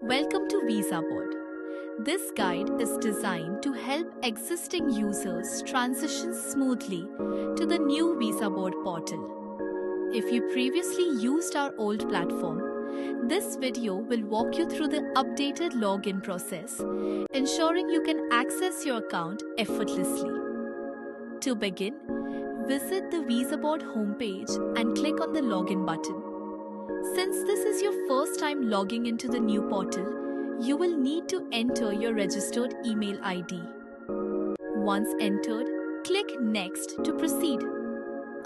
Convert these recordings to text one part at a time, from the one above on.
Welcome to VisaBoard. This guide is designed to help existing users transition smoothly to the new VisaBoard portal. If you previously used our old platform, this video will walk you through the updated login process, ensuring you can access your account effortlessly. To begin, visit the VisaBoard homepage and click on the login button. Since this is your first time logging into the new portal, you will need to enter your registered email ID. Once entered, click Next to proceed.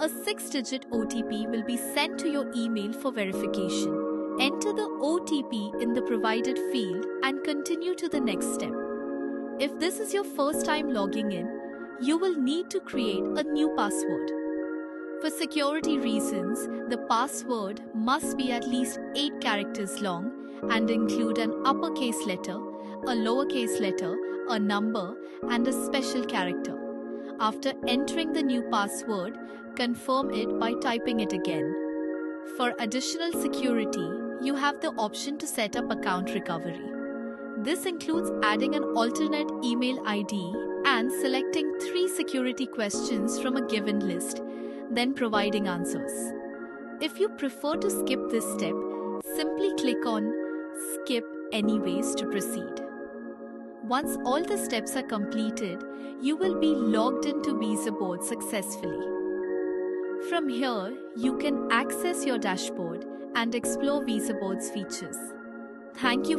A 6-digit OTP will be sent to your email for verification. Enter the OTP in the provided field and continue to the next step. If this is your first time logging in, you will need to create a new password. For security reasons, the password must be at least 8 characters long and include an uppercase letter, a lowercase letter, a number, and a special character. After entering the new password, confirm it by typing it again. For additional security, you have the option to set up account recovery. This includes adding an alternate email ID and selecting 3 security questions from a given list, then providing answers. If you prefer to skip this step, simply click on Skip Anyways to proceed. Once all the steps are completed, you will be logged into VisaBoard successfully. From here, you can access your dashboard and explore VisaBoard's features. Thank you.